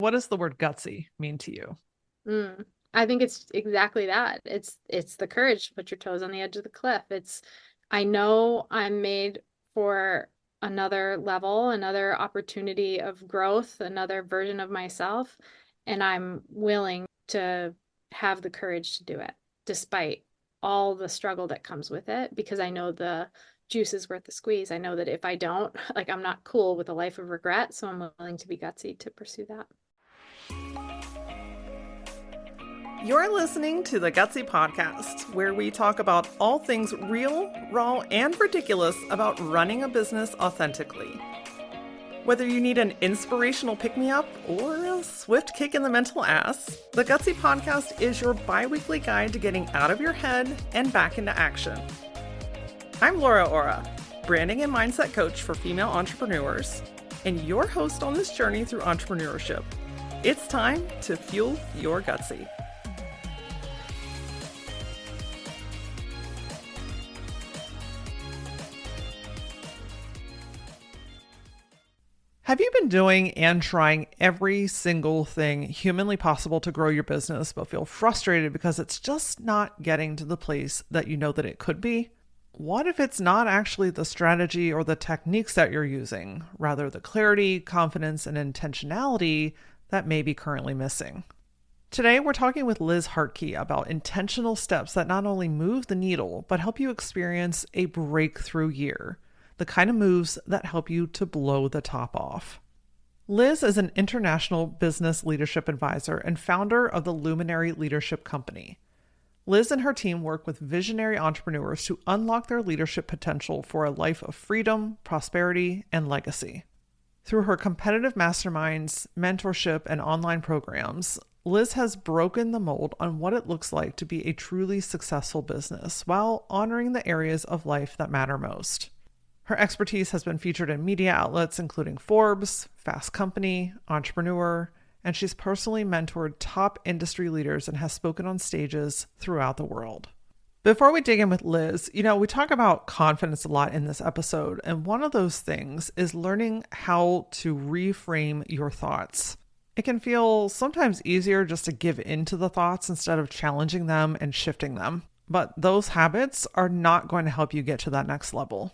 what does the word gutsy mean to you? I think it's exactly that. It's the courage to put your toes on the edge of the cliff. I know I'm made for another level, another opportunity of growth, another version of myself, and I'm willing to have the courage to do it, despite all the struggle that comes with it, because I know the juice is worth the squeeze. I know that if I don't, like, I'm not cool with a life of regret, so I'm willing to be gutsy to pursue that. You're listening to the Gutsy Podcast, where we talk about all things real, raw, and ridiculous about running a business authentically. Whether you need an inspirational pick-me-up or a swift kick in the mental ass, the Gutsy Podcast is your bi-weekly guide to getting out of your head and back into action. I'm Laura Ora, branding and mindset coach for female entrepreneurs, and your host on this journey through entrepreneurship. It's time to fuel your gutsy. Have you been doing and trying every single thing humanly possible to grow your business, but feel frustrated because it's just not getting to the place that you know that it could be? What if it's not actually the strategy or the techniques that you're using, rather the clarity, confidence, and intentionality that may be currently missing? Today, we're talking with Liz Hartke about intentional steps that not only move the needle, but help you experience a breakthrough year. The kind of moves that help you to blow the top off. Liz is an international business leadership advisor and founder of the Luminary Leadership Company. Liz and her team work with visionary entrepreneurs to unlock their leadership potential for a life of freedom, prosperity, and legacy. Through her competitive masterminds, mentorship, and online programs, Liz has broken the mold on what it looks like to be a truly successful business while honoring the areas of life that matter most. Her expertise has been featured in media outlets including Forbes, Fast Company, Entrepreneur, and she's personally mentored top industry leaders and has spoken on stages throughout the world. Before we dig in with Liz, we talk about confidence a lot in this episode, and one of those things is learning how to reframe your thoughts. It can feel sometimes easier just to give in to the thoughts instead of challenging them and shifting them, but those habits are not going to help you get to that next level.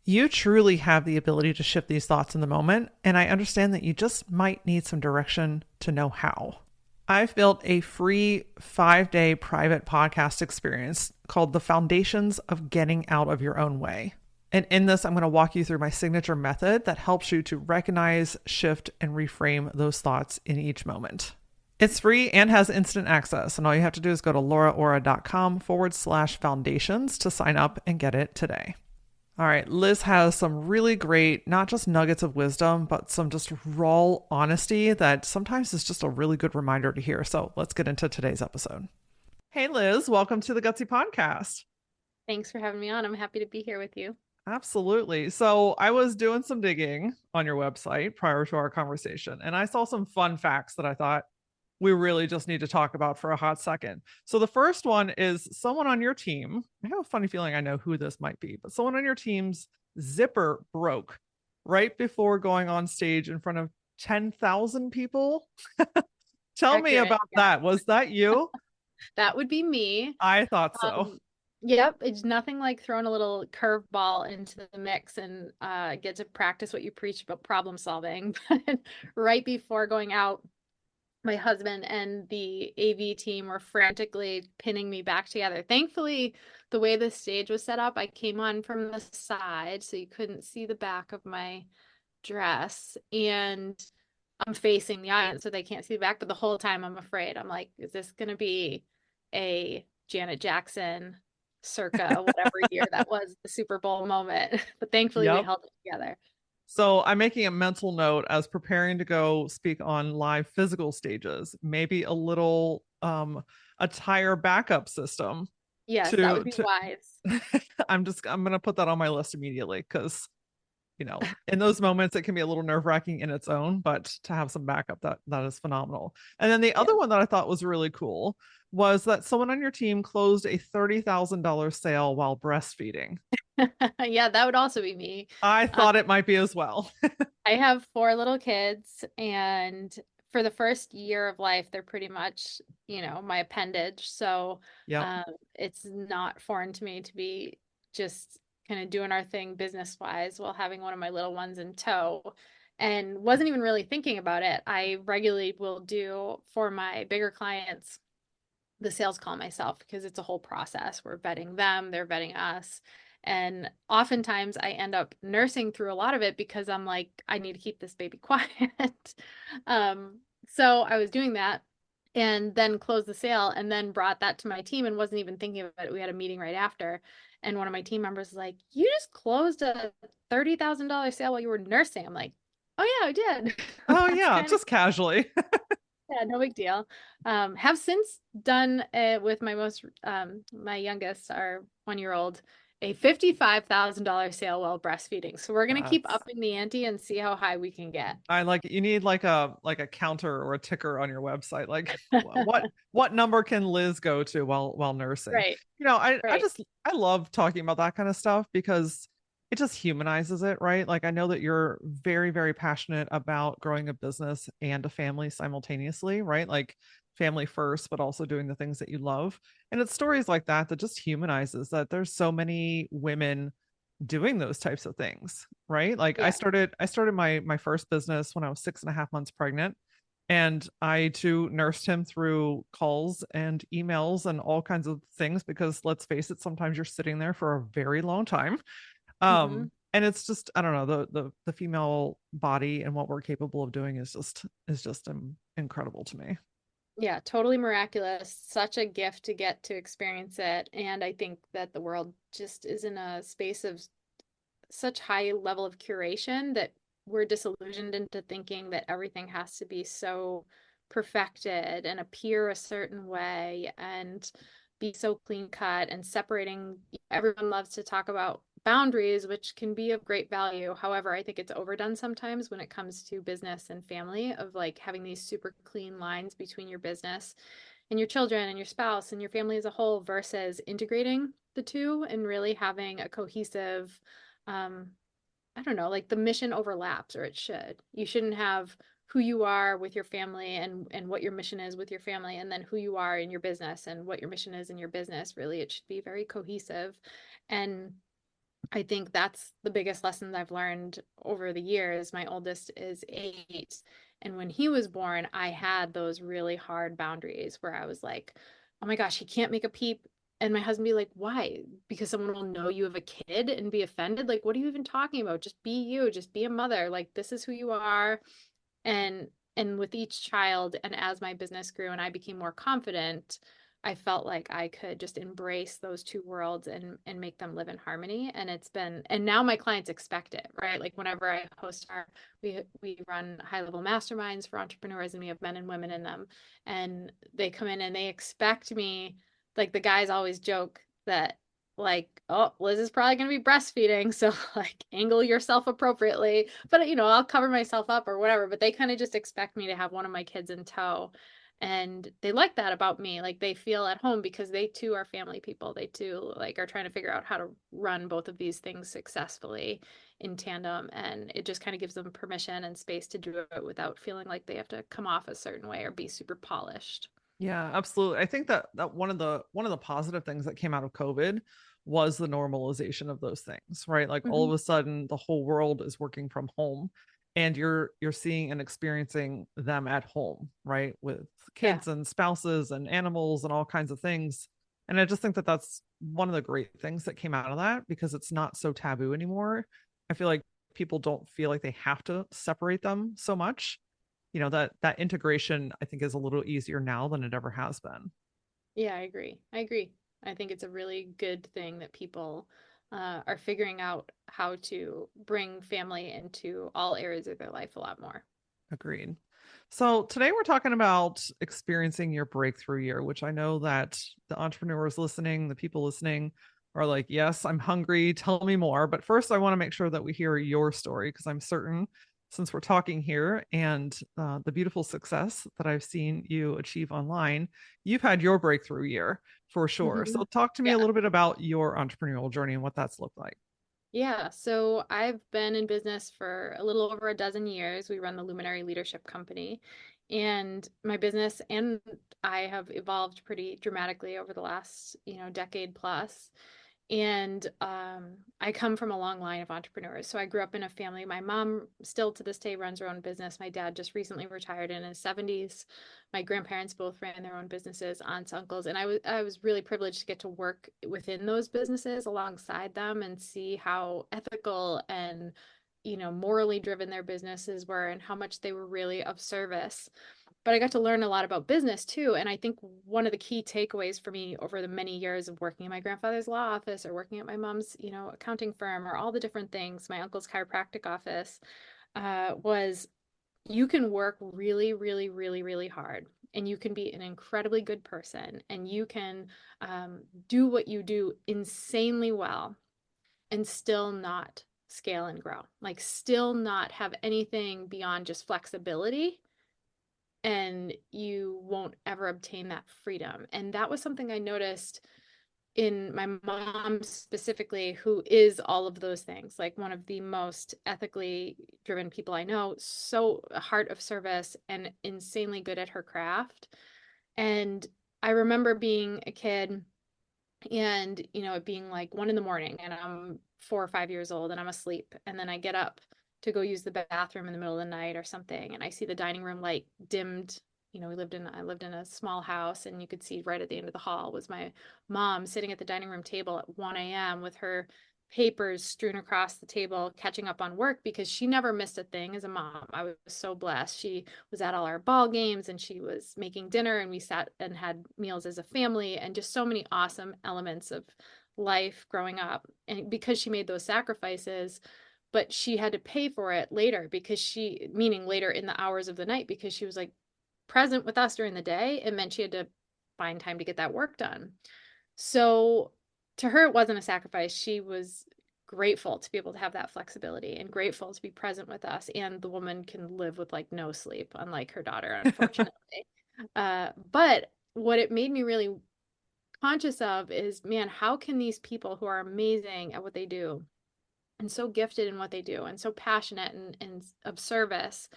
You truly have the ability to shift these thoughts in the moment, and I understand that you just might need some direction to know how. I've built a free 5-day private podcast experience called The Foundations of Getting Out of Your Own Way. And in this, I'm going to walk you through my signature method that helps you to recognize, shift, and reframe those thoughts in each moment. It's free and has instant access, and all you have to do is go to lauraora.com/foundations to sign up and get it today. All right, Liz has some really great, not just nuggets of wisdom, but some just raw honesty that sometimes is just a really good reminder to hear. So let's get into today's episode. Hey, Liz, welcome to the Gutsy Podcast. Thanks for having me on. I'm happy to be here with you. Absolutely. So I was doing some digging on your website prior to our conversation, and I saw some fun facts that I thought we really just need to talk about for a hot second. So the first one is someone on your team. I have a funny feeling I know who this might be, but someone on your team's zipper broke right before going on stage in front of 10,000 people. Tell me Accurate. about that. Was that you? That would be me. I thought so. Yep, it's nothing like throwing a little curveball into the mix and get to practice what you preach about problem solving. But right before going out, my husband and the AV team were frantically pinning me back together. Thankfully, the way the stage was set up, I came on from the side, so you couldn't see the back of my dress. And I'm facing the audience, so they can't see the back. But the whole time I'm afraid. I'm like, is this going to be a Janet Jackson circa whatever year that was, the Super Bowl moment? But thankfully, we Yep. held it together. So I'm making a mental note as preparing to go speak on live physical stages, maybe a little attire backup system Yes, that would to be wise. I'm going to put that on my list immediately because in those moments it can be a little nerve-wracking in its own, but to have some backup, that is phenomenal. And then the Yeah. other one that I thought was really cool was that someone on your team closed a $30,000 sale while breastfeeding. Yeah, that would also be me. I Um, thought it might be as well. I have 4 little kids, and for the first year of life, they're pretty much, my appendage. So Yep. um, it's not foreign to me to be just kind of doing our thing business wise while having one of my little ones in tow. And wasn't even really thinking about it. I regularly will do for my bigger clients the sales call myself because it's a whole process. We're vetting them, they're vetting us. And oftentimes I end up nursing through a lot of it because I'm like, I need to keep this baby quiet. um, so I was doing that and then closed the sale and then brought that to my team and wasn't even thinking about it. We had a meeting right after. And one of my team members was like, you just closed a $30,000 sale while you were nursing. I'm like, oh yeah, I did. Oh That's yeah, kind of just casually. yeah, no big deal. Have since done with my youngest, our 1 year old, a $55,000 sale while breastfeeding. So we're gonna keep That's upping the ante and see how high we can get. I like you need like a counter or a ticker on your website. Like what number can Liz go to while nursing? Right, I right. just I love talking about that kind of stuff because it just humanizes it, right? Like I know that you're very, very passionate about growing a business and a family simultaneously, right? Like family first, but also doing the things that you love. And it's stories like that that just humanizes that there's so many women doing those types of things, right? Like Yeah. I started my first business when I was 6.5 months pregnant, and I too nursed him through calls and emails and all kinds of things because let's face it, sometimes you're sitting there for a very long time. Hmm. And it's just I don't know, the female body and what we're capable of doing is just incredible to me. Yeah, totally miraculous. Such a gift to get to experience it. And I think that the world just is in a space of such high level of curation that we're disillusioned into thinking that everything has to be so perfected and appear a certain way and be so clean cut and separating. Everyone loves to talk about boundaries, which can be of great value. However, I think it's overdone sometimes when it comes to business and family, of like having these super clean lines between your business and your children and your spouse and your family as a whole versus integrating the two and really having a cohesive um, I don't know, like the mission overlaps, or it should. You shouldn't have who you are with your family and what your mission is with your family, and then who you are in your business and what your mission is in your business. Really, it should be very cohesive. And I think that's the biggest lesson I've learned over the years. My oldest is 8. And when he was born, I had those really hard boundaries where I was like, oh my gosh, he can't make a peep. And my husband be like, why? Because someone will know you have a kid and be offended. Like, what are you even talking about? Just be you, just be a mother. Like, this is who you are. And and with each child, and as my business grew and I became more confident, I felt like I could just embrace those two worlds and make them live in harmony. And it's been, and now my clients expect it, right? Like whenever I host we run high level masterminds for entrepreneurs, and we have men and women in them, and they come in and they expect me, like the guys always joke that like, oh, Liz is probably going to be breastfeeding, so like angle yourself appropriately. But I'll cover myself up or whatever. But they kind of just expect me to have one of my kids in tow. And they like that about me. Like they feel at home because they too are family people. They too like are trying to figure out how to run both of these things successfully in tandem. And it just kind of gives them permission and space to do it without feeling like they have to come off a certain way or be super polished. Yeah, absolutely. I think that one of the positive things that came out of COVID was the normalization of those things, right? Like all of Hmm. a sudden the whole world is working from home and you're seeing and experiencing them at home, right? With Yeah. kids and spouses and animals and all kinds of things. And I just think that that's one of the great things that came out of that because it's not so taboo anymore. I feel like people don't feel like they have to separate them so much. That integration I think is a little easier now than it ever has been. Yeah, I agree. I agree. I think it's a really good thing that people are figuring out how to bring family into all areas of their life a lot more. Agreed. So today we're talking about experiencing your breakthrough year, which I know that the entrepreneurs listening, the people listening are like, yes, I'm hungry. Tell me more. But first, I want to make sure that we hear your story because I'm certain, since we're talking here and the beautiful success that I've seen you achieve online, you've had your breakthrough year for sure. So Hmm. talk to me a Yeah. little bit about your entrepreneurial journey and what that's looked like. Yeah, so I've been in business for a little over a dozen years. We run the Luminary Leadership Company, And my business and I have evolved pretty dramatically over the last, decade plus. And I come from a long line of entrepreneurs. So I grew up in a family. My mom still to this day runs her own business. My dad just recently retired in his 70s. My grandparents both ran their own businesses, aunts, uncles, and I was really privileged to get to work within those businesses alongside them and see how ethical and morally driven their businesses were and how much they were really of service. But I got to learn a lot about business too. And I think one of the key takeaways for me over the many years of working in my grandfather's law office or working at my mom's, accounting firm or all the different things, my uncle's chiropractic office, was you can work really, really, really, really hard. And you can be an incredibly good person and you can do what you do insanely well and still not scale and grow, like still not have anything beyond just flexibility, and you won't ever obtain that freedom. And that was something I noticed in my mom specifically, who is all of those things, like one of the most ethically driven people I know, so a heart of service and insanely good at her craft. And I remember being a kid and, it being like 1 in the morning and I'm 4 or 5 years old and I'm asleep. And then I get up to go use the bathroom in the middle of the night or something. And I see the dining room light dimmed. I lived in a small house and you could see right at the end of the hall was my mom sitting at the dining room table at 1 a.m. with her papers strewn across the table, catching up on work because she never missed a thing as a mom. I was so blessed. She was at all our ball games and she was making dinner and we sat and had meals as a family and just so many awesome elements of life growing up. And because she made those sacrifices, but she had to pay for it later meaning later in the hours of the night, because she was like present with us during the day. It meant she had to find time to get that work done. So to her, it wasn't a sacrifice. She was grateful to be able to have that flexibility and grateful to be present with us. And the woman can live with like no sleep, unlike her daughter, unfortunately. But what it made me really conscious of is, man, how can these people who are amazing at what they do and so gifted in what they do and so passionate and of service,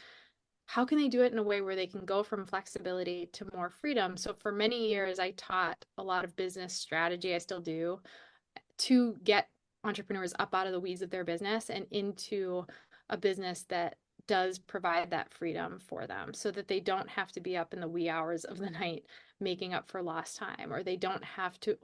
how can they do it in a way where they can go from flexibility to more freedom? So for many years, I taught a lot of business strategy. I still do, to get entrepreneurs up out of the weeds of their business and into a business that does provide that freedom for them so that they don't have to be up in the wee hours of the night making up for lost time, or they don't have to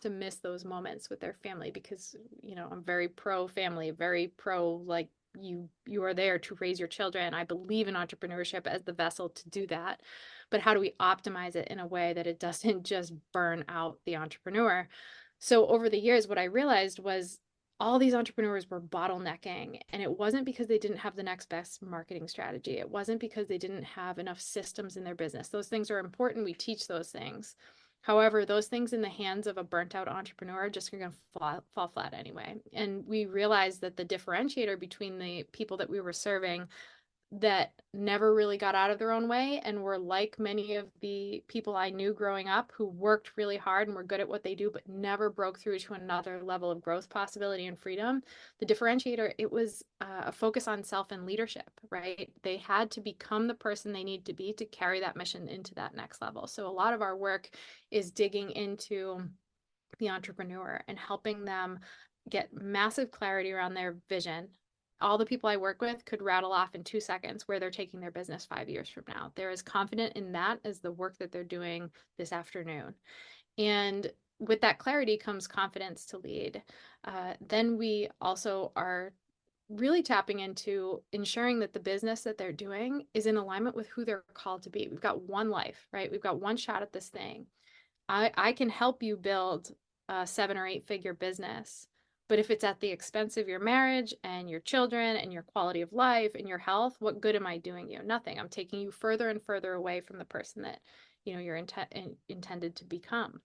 miss those moments with their family, because I'm very pro family, very pro, like, you are there to raise your children. I believe in entrepreneurship as the vessel to do that, but how do we optimize it in a way that it doesn't just burn out the entrepreneur? So over the years, what I realized was all these entrepreneurs were bottlenecking, and it wasn't because they didn't have the next best marketing strategy. It wasn't because they didn't have enough systems in their business. Those things are important. We teach those things. However, those things in the hands of a burnt out entrepreneur are just going to fall flat anyway. And we realized that the differentiator between the people that we were serving that never really got out of their own way and were like many of the people I knew growing up who worked really hard and were good at what they do, but never broke through to another level of growth possibility and freedom. The differentiator, it was a focus on self and leadership, right? They had to become the person they need to be to carry that mission into that next level. So a lot of our work is digging into the entrepreneur and helping them get massive clarity around their vision. All the people I work with could rattle off in 2 seconds where they're taking their business 5 years from now. They're as confident in that as the work that they're doing this afternoon. And with that clarity comes confidence to lead. Then we also are really tapping into ensuring that the business that they're doing is in alignment with who they're called to be. We've got one life, right? We've got one shot at this thing. I can help you build a 7 or 8 figure business. But if it's at the expense of your marriage and your children and your quality of life and your health, what good am I doing you? Nothing. I'm taking you further and further away from the person that you're intended to become.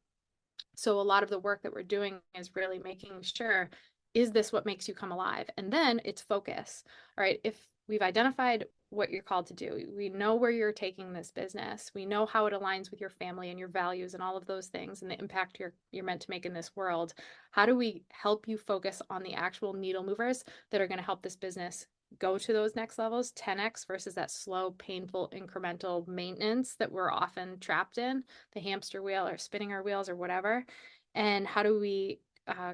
So a lot of the work that we're doing is really making sure, is this what makes you come alive? And then it's focus. All right, if we've identified what you're called to do, we know where you're taking this business, we know how it aligns with your family and your values and all of those things and the impact you're meant to make in this world. How do we help you focus on the actual needle movers that are going to help this business go to those next levels, 10x versus that slow, painful, incremental maintenance that we're often trapped in, the hamster wheel or spinning our wheels or whatever. And how do we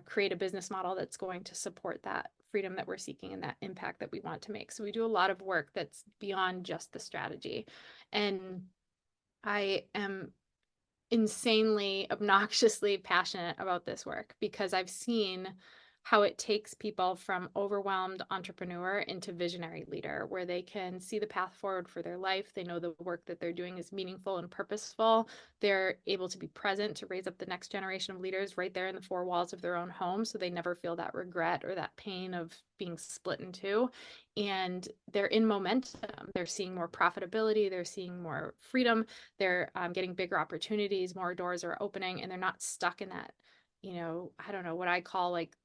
create a business model that's going to support that freedom that we're seeking and that impact that we want to make? So we do a lot of work that's beyond just the strategy. And I am insanely, obnoxiously passionate about this work because I've seen how it takes people from overwhelmed entrepreneur into visionary leader, where they can see the path forward for their life. They know the work that they're doing is meaningful and purposeful. They're able to be present to raise up the next generation of leaders right there in the four walls of their own home. So they never feel that regret or that pain of being split in two. And they're in momentum. They're seeing more profitability. They're seeing more freedom. They're getting bigger opportunities. More doors are opening, and they're not stuck in that, I don't know what I call like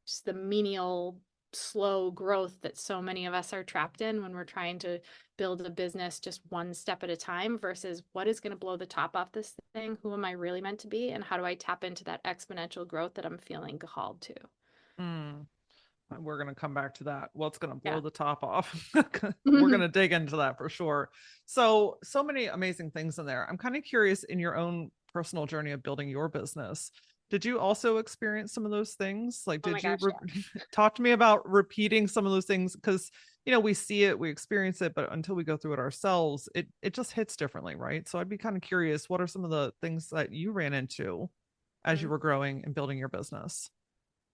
just the menial, slow growth that so many of us are trapped in when we're trying to build a business just one step at a time versus what is going to blow the top off this thing? Who am I really meant to be? And how do I tap into that exponential growth that I'm feeling called to? Mm. We're going to come back to that. What's going to blow Yeah. the top off? We're going to dig into that for sure. So many amazing things in there. I'm kind of curious in your own personal journey of building your business. Did you also experience some of those things? Like, Oh my did you gosh, yeah. talk to me about repeating some of those things? Because, we see it, we experience it, but until we go through it ourselves, it just hits differently, right? So I'd be kind of curious, what are some of the things that you ran into as you Mhm. were growing and building your business?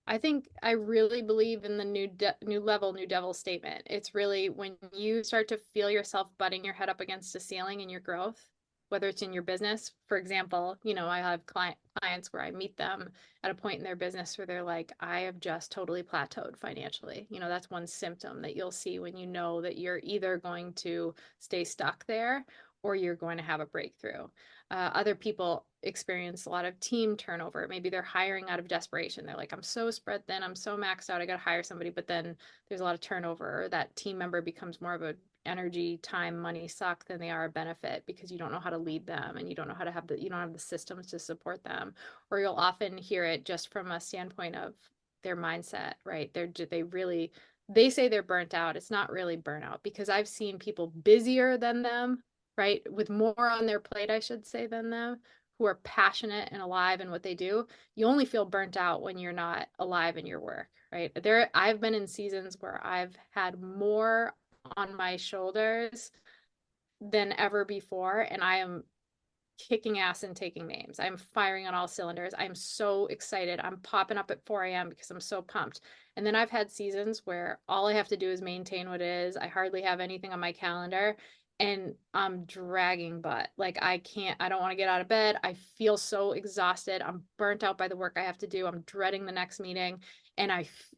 I think I really believe in the new level, new devil statement. It's really when you start to feel yourself butting your head up against a ceiling in your growth, whether it's in your business. For example, I have clients where I meet them at a point in their business where they're like, I have just totally plateaued financially. That's one symptom that you'll see when you know that you're either going to stay stuck there or you're going to have a breakthrough. Other people experience a lot of team turnover. Maybe they're hiring out of desperation. They're like, I'm so spread thin, I'm so maxed out, I got to hire somebody. But then there's a lot of turnover, or that team member becomes more of a energy, time, money suck than they are a benefit because you don't know how to lead them and you don't know how to you don't have the systems to support them. Or you'll often hear it just from a standpoint of their mindset, right? They say they're burnt out. It's not really burnout because I've seen people busier than them, right? With more on their plate, I should say, than them, who are passionate and alive in what they do. You only feel burnt out when you're not alive in your work, right? I've been in seasons where I've had more on my shoulders than ever before, and I am kicking ass and taking names. I'm firing on all cylinders. I'm so excited. I'm popping up at 4 a.m. because I'm so pumped. And then I've had seasons where all I have to do is maintain what it is. I hardly have anything on my calendar and I'm dragging butt. Like I don't want to get out of bed. I feel so exhausted. I'm burnt out by the work I have to do. I'm dreading the next meeting. And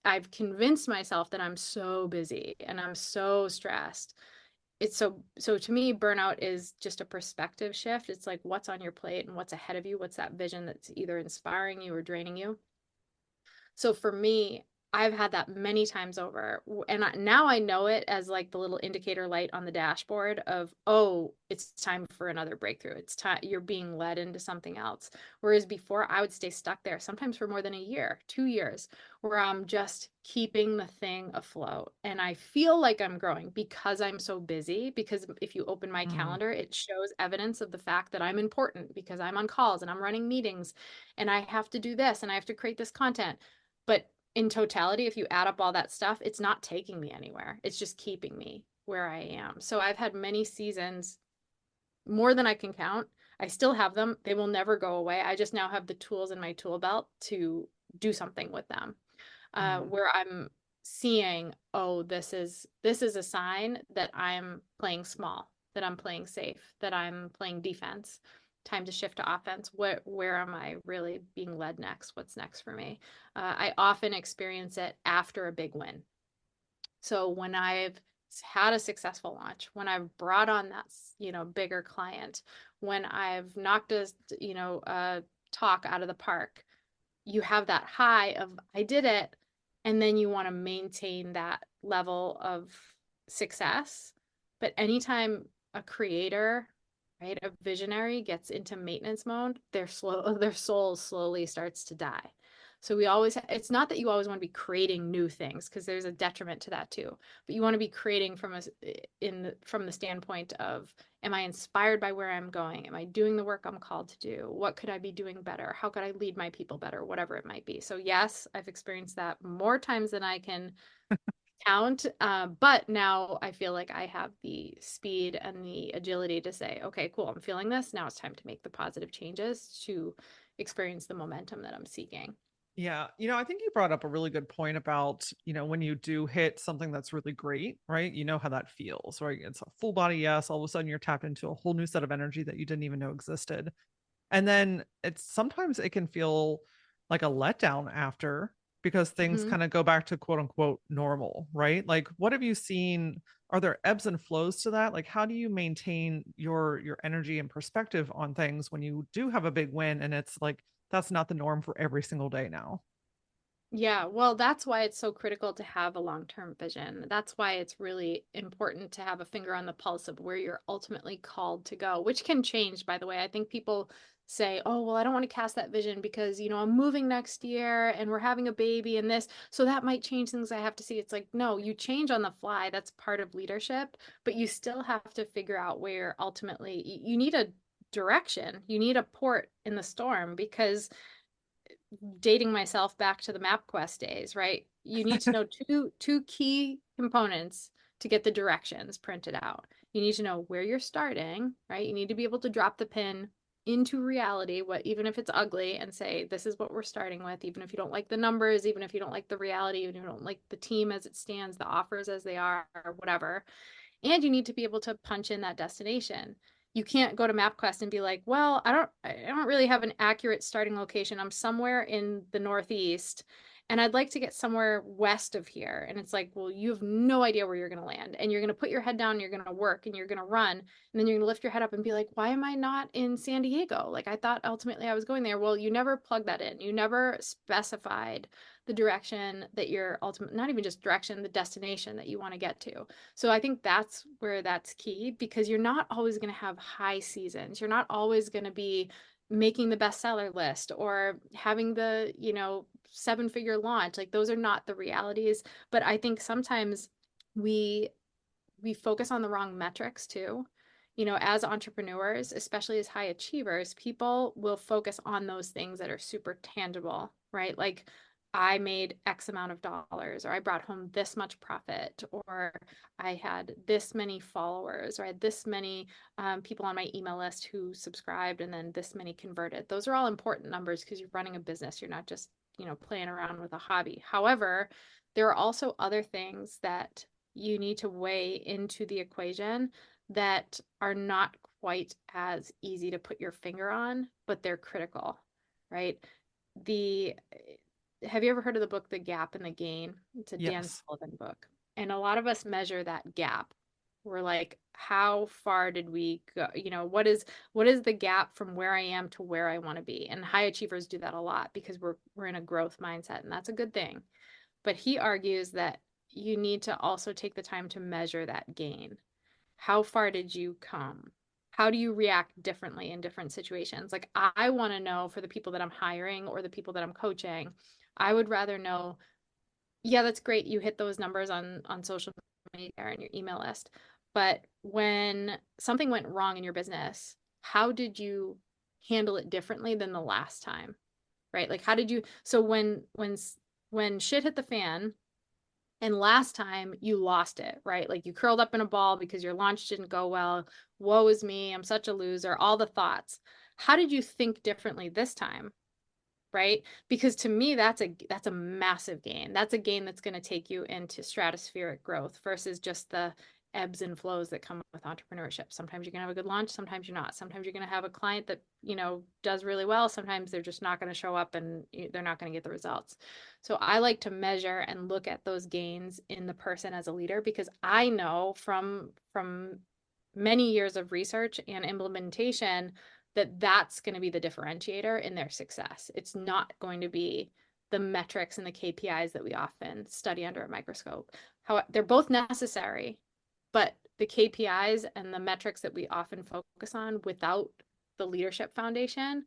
I've convinced myself that I'm so busy and I'm so stressed. It's so to me, burnout is just a perspective shift. It's like what's on your plate and what's ahead of you, what's that vision that's either inspiring you or draining you. So for me, I've had that many times over. And now I know it as like the little indicator light on the dashboard of, oh, it's time for another breakthrough. It's time you're being led into something else. Whereas before, I would stay stuck there, sometimes for more than a year, 2 years, where I'm just keeping the thing afloat. And I feel like I'm growing because I'm so busy. Because if you open my Mm. calendar, it shows evidence of the fact that I'm important because I'm on calls and I'm running meetings and I have to do this and I have to create this content. But in totality, if you add up all that stuff, it's not taking me anywhere. It's just keeping me where I am. So I've had many seasons, more than I can count. I still have them. They will never go away. I just now have the tools in my tool belt to do something with them. Mm. Where I'm seeing, oh, this is a sign that I'm playing small, that I'm playing safe, that I'm playing defense. Time to shift to offense. Where am I really being led next? What's next for me? I often experience it after a big win. So when I've had a successful launch, when I've brought on that, bigger client, when I've knocked a talk out of the park, you have that high of I did it, and then you want to maintain that level of success. But anytime a creator, right, a visionary gets into maintenance mode, their soul slowly starts to die. So it's not that you always want to be creating new things, because there's a detriment to that too, but you want to be creating from the standpoint of, am I inspired by where I'm going? Am I doing the work I'm called to do? What could I be doing better? How could I lead my people better? Whatever it might be. So yes, I've experienced that more times than I can count. But now I feel like I have the speed and the agility to say, okay, cool, I'm feeling this. Now it's time to make the positive changes to experience the momentum that I'm seeking. Yeah. I think you brought up a really good point about, when you do hit something that's really great, right? You know how that feels, right? It's a full body yes. All of a sudden you're tapped into a whole new set of energy that you didn't even know existed. And then sometimes it can feel like a letdown after, because things Mhm. kind of go back to quote unquote normal, right? Like what have you seen? Are there ebbs and flows to that? Like how do you maintain your energy and perspective on things when you do have a big win and it's like that's not the norm for every single day now? Yeah, well, that's why it's so critical to have a long-term vision. That's why it's really important to have a finger on the pulse of where you're ultimately called to go, which can change, by the way. I think people say, "Oh, well, I don't want to cast that vision because, I'm moving next year and we're having a baby and this, so that might change things I have to see." It's like, no, you change on the fly. That's part of leadership, but you still have to figure out where ultimately you need a direction. You need a port in the storm, because dating myself back to the MapQuest days, right? You need to know two key components to get the directions printed out. You need to know where you're starting, right? You need to be able to drop the pin into reality, what even if it's ugly, and say, this is what we're starting with, even if you don't like the numbers, even if you don't like the reality, even if you don't like the team as it stands, the offers as they are, or whatever. And you need to be able to punch in that destination. You can't go to MapQuest and be like, well, I don't really have an accurate starting location. I'm somewhere in the Northeast and I'd like to get somewhere west of here. And it's like, well, you have no idea where you're going to land. And you're going to put your head down and you're going to work and you're going to run. And then you're going to lift your head up and be like, why am I not in San Diego? Like I thought ultimately I was going there. Well, you never plugged that in. You never specified the direction that you're not even just direction, the destination that you want to get to. So I think that's where that's key, because you're not always going to have high seasons. You're not always going to be making the bestseller list or having the, 7-figure launch. Like those are not the realities. But I think sometimes we we focus on the wrong metrics too. As entrepreneurs, especially as high achievers, people will focus on those things that are super tangible, right? Like I made X amount of dollars, or I brought home this much profit, or I had this many followers, or I had this many people on my email list who subscribed, and then this many converted. Those are all important numbers because you're running a business. You're not just, playing around with a hobby. However, there are also other things that you need to weigh into the equation that are not quite as easy to put your finger on, but they're critical, right? The Have you ever heard of the book The Gap and the Gain? It's a Dan Yes. Sullivan book. And a lot of us measure that gap. We're like, how far did we go? What is the gap from where I am to where I want to be? And high achievers do that a lot because we're in a growth mindset, and that's a good thing. But he argues that you need to also take the time to measure that gain. How far did you come? How do you react differently in different situations? Like, I want to know, for the people that I'm hiring or the people that I'm coaching, I would rather know, yeah, that's great. You hit those numbers on social media and your email list. But when something went wrong in your business, how did you handle it differently than the last time? Right? Like, how did you, so when shit hit the fan, and last time you lost it, right? Like you curled up in a ball because your launch didn't go well. Woe is me. I'm such a loser. All the thoughts. How did you think differently this time? Right? Because to me, that's a massive gain. That's a gain that's going to take you into stratospheric growth versus just the ebbs and flows that come with entrepreneurship. Sometimes you're going to have a good launch, sometimes you're not. Sometimes you're going to have a client that, does really well. Sometimes they're just not going to show up and they're not going to get the results. So I like to measure and look at those gains in the person as a leader, because I know from many years of research and implementation that that's going to be the differentiator in their success. It's not going to be the metrics and the KPIs that we often study under a microscope. How they're both necessary, but the KPIs and the metrics that we often focus on without the leadership foundation,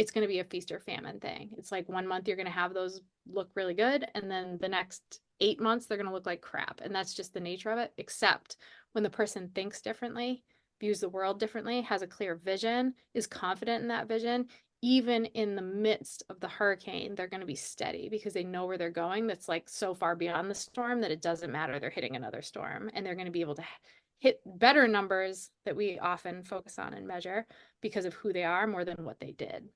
it's going to be a feast or famine thing. It's like 1 month you're going to have those look really good, and then the next 8 months they're going to look like crap. And that's just the nature of it. Except when the person thinks differently, views the world differently, has a clear vision, is confident in that vision, even in the midst of the hurricane, they're going to be steady because they know where they're going. That's like so far beyond the storm that it doesn't matter. They're hitting another storm, and they're going to be able to hit better numbers that we often focus on and measure because of who they are more than what they did.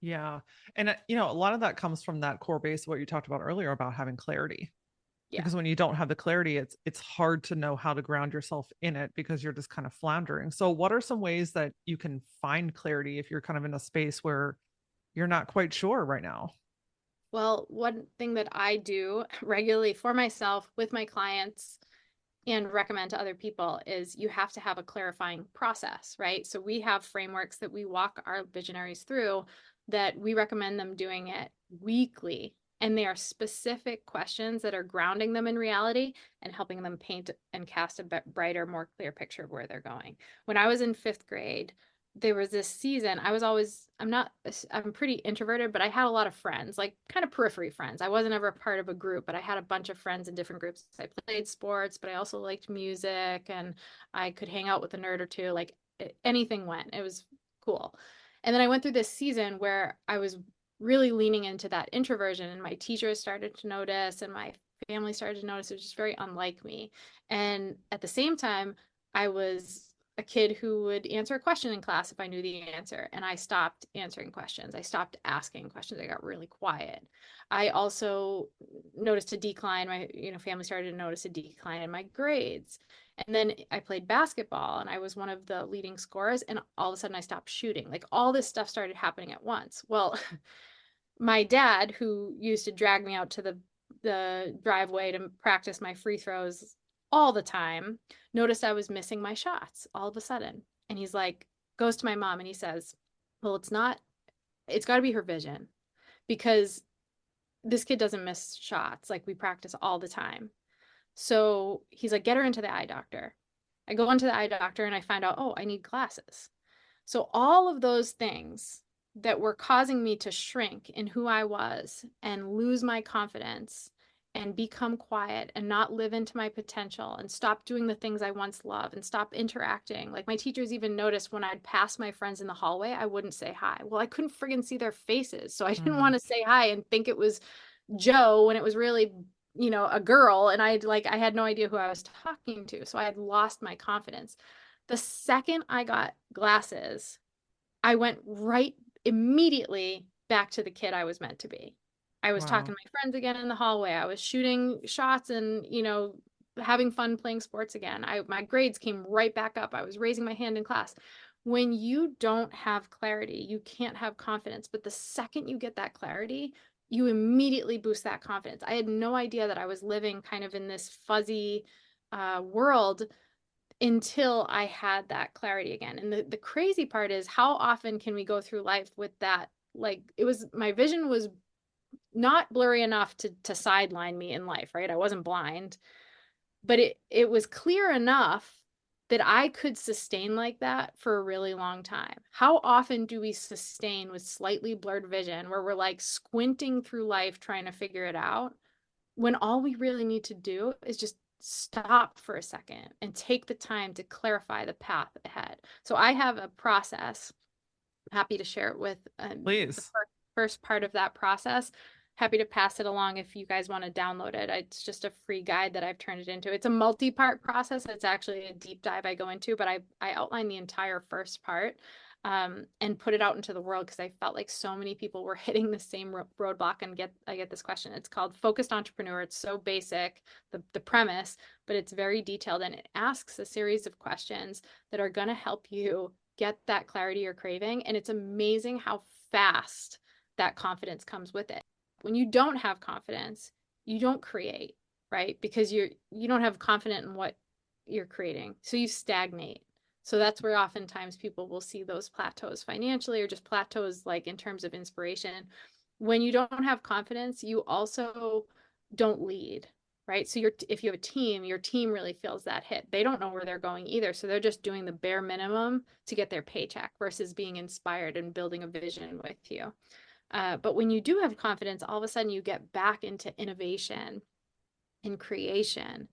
Yeah. And, a lot of that comes from that core base of what you talked about earlier about having clarity. Yeah. Because when you don't have the clarity, it's hard to know how to ground yourself in it because you're just kind of floundering. So what are some ways that you can find clarity if you're kind of in a space where you're not quite sure right now? Well, one thing that I do regularly for myself with my clients and recommend to other people is you have to have a clarifying process, right? So we have frameworks that we walk our visionaries through that we recommend them doing it weekly. And they are specific questions that are grounding them in reality and helping them paint and cast a brighter, more clear picture of where they're going. When I was in fifth grade, there was this season. I'm pretty introverted, but I had a lot of friends, like kind of periphery friends. I wasn't ever a part of a group, but I had a bunch of friends in different groups. I played sports, but I also liked music, and I could hang out with a nerd or two. Like anything went. It was cool. And then I went through this season where I was really leaning into that introversion, and my teachers started to notice, and my family started to notice. It was just very unlike me. And at the same time, I was a kid who would answer a question in class if I knew the answer. And I stopped answering questions. I stopped asking questions. I got really quiet. I also noticed a decline. My, family started to notice a decline in my grades. And then I played basketball, and I was one of the leading scorers. And all of a sudden I stopped shooting. Like all this stuff started happening at once. Well, my dad, who used to drag me out to the driveway to practice my free throws all the time, noticed I was missing my shots all of a sudden. And he's like, goes to my mom and he says, well, it's got to be her vision because this kid doesn't miss shots. Like we practice all the time. So he's like, get her into the eye doctor. I go into the eye doctor and I find out, oh, I need glasses. So all of those things that were causing me to shrink in who I was and lose my confidence and become quiet and not live into my potential and stop doing the things I once loved and stop interacting. Like my teachers even noticed when I'd pass my friends in the hallway, I wouldn't say hi. Well, I couldn't friggin' see their faces. So I didn't Mm, want to say hi and think it was Joe when it was really, a girl. And I had no idea who I was talking to. So I had lost my confidence. The second I got glasses, I went right immediately back to the kid I was meant to be. I was talking wow. to my friends again in the hallway. I was shooting shots and, having fun playing sports again. My grades came right back up. I was raising my hand in class. When you don't have clarity, you can't have confidence. But the second you get that clarity, you immediately boost that confidence. I had no idea that I was living kind of in this fuzzy world until I had that clarity again. And the crazy part is how often can we go through life with that? Like my vision was not blurry enough to sideline me in life, right? I wasn't blind, but it was clear enough that I could sustain like that for a really long time. How often do we sustain with slightly blurred vision where we're like squinting through life trying to figure it out when all we really need to do is just stop for a second and take the time to clarify the path ahead. So I have a process. I'm happy to share it with the Please. first part of that process. Happy to pass it along if you guys want to download it. It's just a free guide that I've turned it into. It's a multi-part process. It's actually a deep dive I go into, but I outline the entire first part and put it out into the world because I felt like so many people were hitting the same roadblock. And I get this question. It's called Focused Entrepreneur. It's so basic, the premise, but it's very detailed, and it asks a series of questions that are going to help you get that clarity you're craving. And it's amazing how fast that confidence comes with it. When you don't have confidence, you don't create, right? Because you don't have confidence in what you're creating. So you stagnate. So that's where oftentimes people will see those plateaus financially or just plateaus like in terms of inspiration. When you don't have confidence, you also don't lead, right? So if you have a team, your team really feels that hit. They don't know where they're going either. So they're just doing the bare minimum to get their paycheck versus being inspired and building a vision with you. But when you do have confidence, all of a sudden you get back into innovation and creation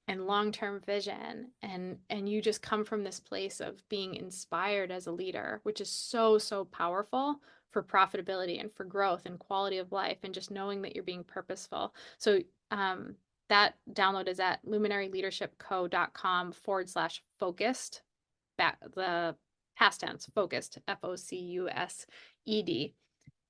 and long-term vision, and you just come from this place of being inspired as a leader, which is so powerful for profitability and for growth and quality of life, and just knowing that you're being purposeful. So that download is at luminaryleadershipco.com/focused, the past tense, focused, FOCUSED.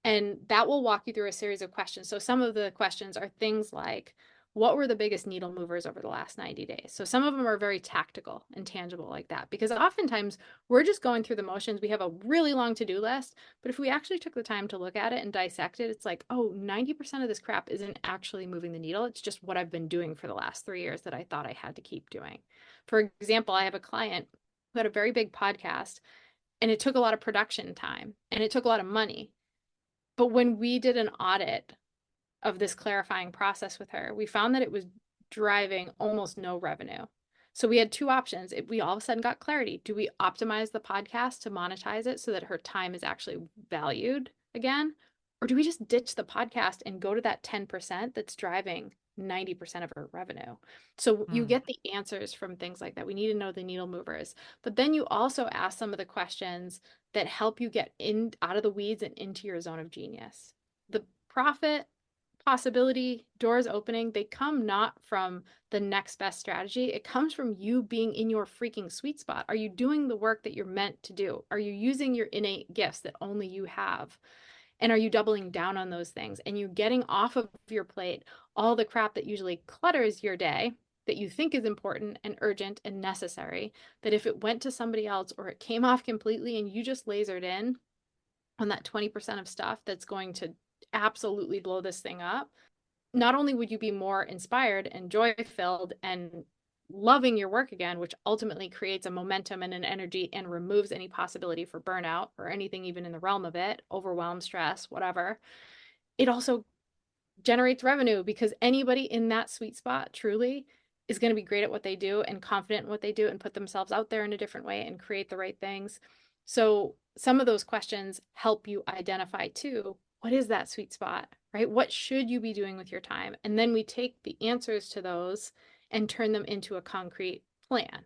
And that will walk you through a series of questions. So some of the questions are things like, what were the biggest needle movers over the last 90 days? So some of them are very tactical and tangible like that, because oftentimes we're just going through the motions. We have a really long to-do list, but if we actually took the time to look at it and dissect it, it's like, oh, 90% of this crap isn't actually moving the needle. It's just what I've been doing for the last 3 years that I thought I had to keep doing. For example, I have a client who had a very big podcast, and it took a lot of production time and it took a lot of money. But when we did an audit of this clarifying process with her, we found that it was driving almost no revenue. So we had two options. If we all of a sudden got clarity, do we optimize the podcast to monetize it so that her time is actually valued again? Or do we just ditch the podcast and go to that 10% that's driving 90% of her revenue? So you get the answers from things like that. We need to know the needle movers. But then you also ask some of the questions that help you get in out of the weeds and into your zone of genius. The profit possibility doors opening, they come not from the next best strategy. It comes from you being in your freaking sweet spot. Are you doing the work that you're meant to do? Are you using your innate gifts that only you have? And are you doubling down on those things? And you getting off of your plate all the crap that usually clutters your day that you think is important and urgent and necessary, that if it went to somebody else or it came off completely and you just lasered in on that 20% of stuff that's going to absolutely blow this thing up, not only would you be more inspired and joy filled and loving your work again, which ultimately creates a momentum and an energy and removes any possibility for burnout or anything even in the realm of it, overwhelm, stress, whatever. It also generates revenue, because anybody in that sweet spot truly is going to be great at what they do and confident in what they do and put themselves out there in a different way and create the right things. So some of those questions help you identify too, what is that sweet spot, right? What should you be doing with your time? And then we take the answers to those and turn them into a concrete plan.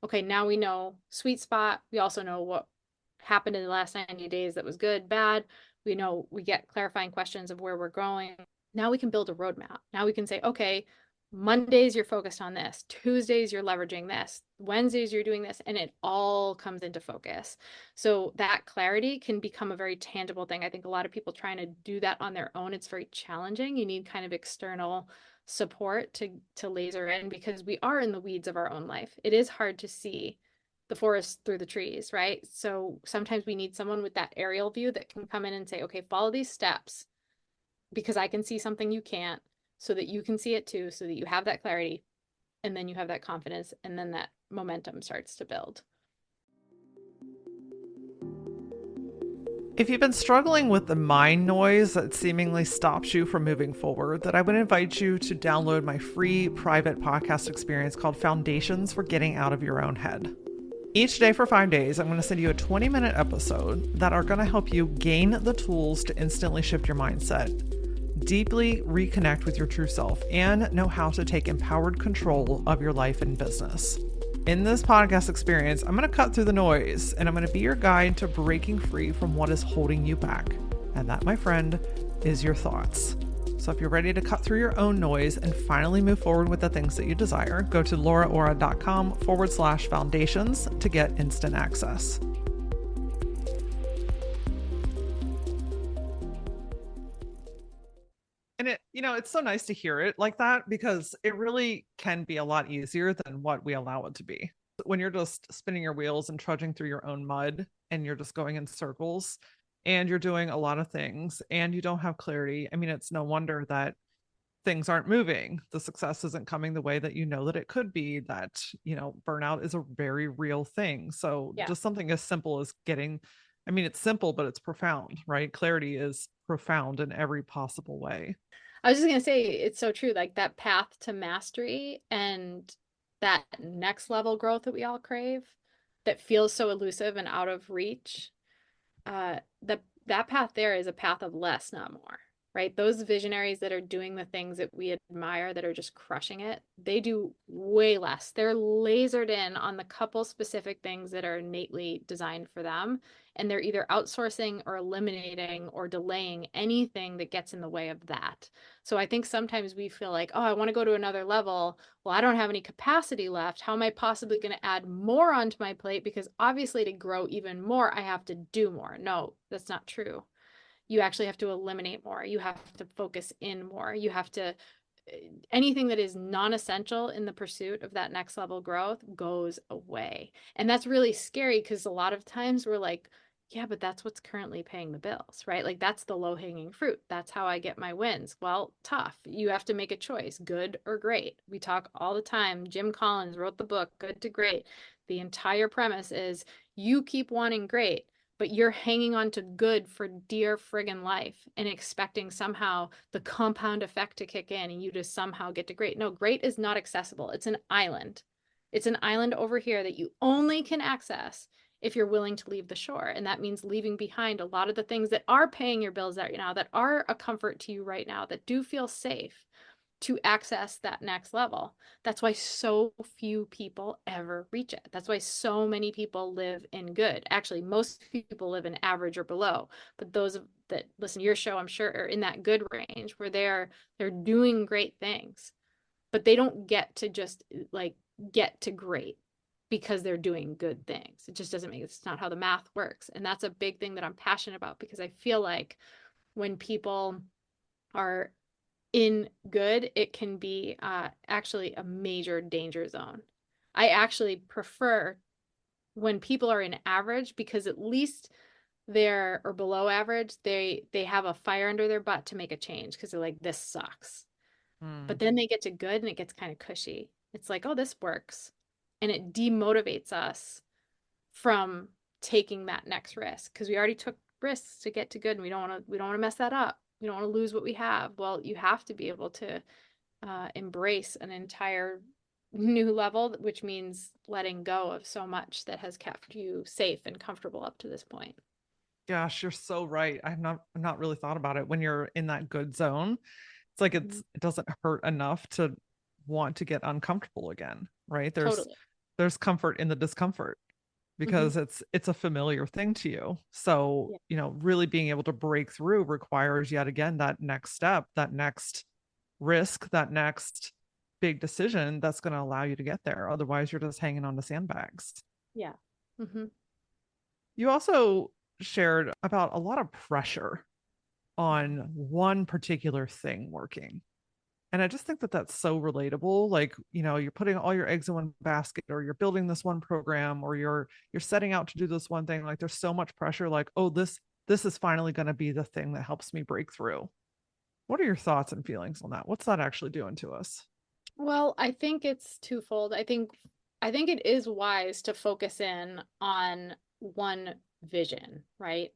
Okay, now we know sweet spot. We also know what happened in the last 90 days that was good, bad. We know we get clarifying questions of where we're going. Now we can build a roadmap. Now we can say, okay, Mondays you're focused on this, Tuesdays you're leveraging this, Wednesdays you're doing this, and it all comes into focus. So that clarity can become a very tangible thing. I think a lot of people trying to do that on their own, it's very challenging. You need kind of external support to laser in, because we are in the weeds of our own life. It is hard to see the forest through the trees, right? So sometimes we need someone with that aerial view that can come in and say, okay, follow these steps because I can see something you can't, so that you can see it too, so that you have that clarity, and then you have that confidence, and then that momentum starts to build. If you've been struggling with the mind noise that seemingly stops you from moving forward, then I would invite you to download my free private podcast experience called Foundations for Getting Out of Your Own Head. Each day for 5 days, I'm going to send you a 20-minute episode that are going to help you gain the tools to instantly shift your mindset, deeply reconnect with your true self, and know how to take empowered control of your life and business. In this podcast experience, I'm going to cut through the noise, and I'm going to be your guide to breaking free from what is holding you back. And that, my friend, is your thoughts. So if you're ready to cut through your own noise and finally move forward with the things that you desire, go to lauraora.com/foundations to get instant access. And it's so nice to hear it like that, because it really can be a lot easier than what we allow it to be. When you're just spinning your wheels and trudging through your own mud, and you're just going in circles, and you're doing a lot of things and you don't have clarity. I mean, it's no wonder that things aren't moving. The success isn't coming the way that you know that it could be, that, burnout is a very real thing. So Yeah. just something as simple as it's simple, but it's profound, right? Clarity is profound in every possible way. I was just gonna say it's so true. Like that path to mastery and that next level growth that we all crave that feels so elusive and out of reach. That path there is a path of less, not more, right? Those visionaries that are doing the things that we admire, that are just crushing it, they do way less. They're lasered in on the couple specific things that are innately designed for them. And they're either outsourcing or eliminating or delaying anything that gets in the way of that. So I think sometimes we feel like, oh, I want to go to another level. Well, I don't have any capacity left. How am I possibly going to add more onto my plate? Because obviously, to grow even more, I have to do more. No, that's not true. You actually have to eliminate more. You have to focus in more. You have to, anything that is non-essential in the pursuit of that next level growth goes away. And that's really scary because a lot of times we're like, yeah, but that's what's currently paying the bills, right? Like that's the low-hanging fruit. That's how I get my wins. Well, tough. You have to make a choice, good or great. We talk all the time. Jim Collins wrote the book, Good to Great. The entire premise is you keep wanting great, but you're hanging on to good for dear friggin' life and expecting somehow the compound effect to kick in and you to somehow get to great. No, great is not accessible. It's an island. It's an island over here that you only can access if you're willing to leave the shore. And that means leaving behind a lot of the things that are paying your bills right now, that are a comfort to you right now, that do feel safe to access that next level. That's why so few people ever reach it. That's why so many people live in good. Actually, most people live in average or below. But those that listen to your show, I'm sure, are in that good range where they're doing great things, but they don't get to just like get to great because they're doing good things. It just doesn't make it's not how the math works. And that's a big thing that I'm passionate about because I feel like when people are in good, it can be actually a major danger zone. I actually prefer when people are in average because at least they're or below average, they have a fire under their butt to make a change because they're like, this sucks. But Mm. then they get to good and it gets kind of cushy. It's like, oh, this works. And it demotivates us from taking that next risk because we already took risks to get to good and we don't want to mess that up. We don't want to lose what we have. Well, you have to be able to embrace an entire new level, which means letting go of so much that has kept you safe and comfortable up to this point. Gosh, you're so right. I've not really thought about it. When you're in that good zone, it's like Mhm. it doesn't hurt enough to want to get uncomfortable again, right? Totally. There's comfort in the discomfort Hmm. because it's a familiar thing to you. So, Yeah. really being able to break through requires yet again that next step, that next risk, that next big decision that's going to allow you to get there. Otherwise, you're just hanging on to sandbags. Yeah. Hmm. You also shared about a lot of pressure Yeah. on one particular thing working. And I just think that that's so relatable. Like, you're putting all your eggs in one basket, or you're building this one program, or you're setting out to do this one thing. Like, there's so much pressure. Like, oh, this is finally going to be the thing that helps me break through. What are your thoughts and feelings on that? What's that actually doing to us? Well, I think it's twofold. I think it is wise to focus in on one vision, right?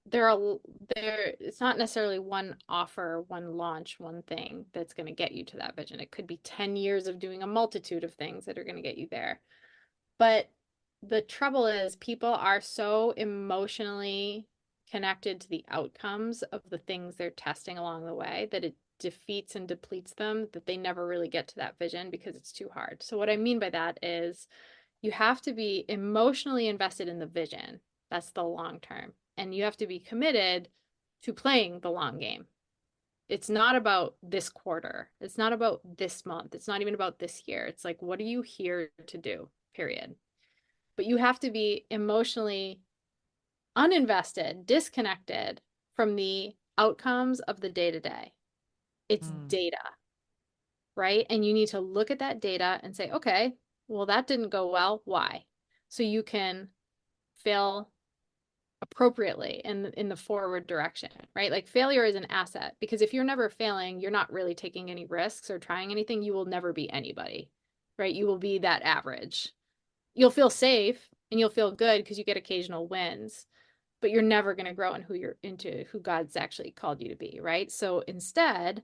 There are there it's not necessarily one offer, one launch, one thing that's going to get you to that vision. It could be 10 years of doing a multitude of things that are going to get you there. But the trouble is people are so emotionally connected to the outcomes of the things they're testing along the way that it defeats and depletes them that they never really get to that vision because it's too hard. So what I mean by that is you have to be emotionally invested in the vision. That's the long term. And you have to be committed to playing the long game. It's not about this quarter. It's not about this month. It's not even about this year. It's like, what are you here to do? Period. But you have to be emotionally uninvested, disconnected from the outcomes of the day to day. It's Mm. data, right? And you need to look at that data and say, okay, well, that didn't go well. Why? So you can fail appropriately in the forward direction, right? Like failure is an asset because if you're never failing, you're not really taking any risks or trying anything, you will never be anybody, right? You will be that average. You'll feel safe and you'll feel good because you get occasional wins, but you're never going to grow in who you're into who God's actually called you to be, right? So instead,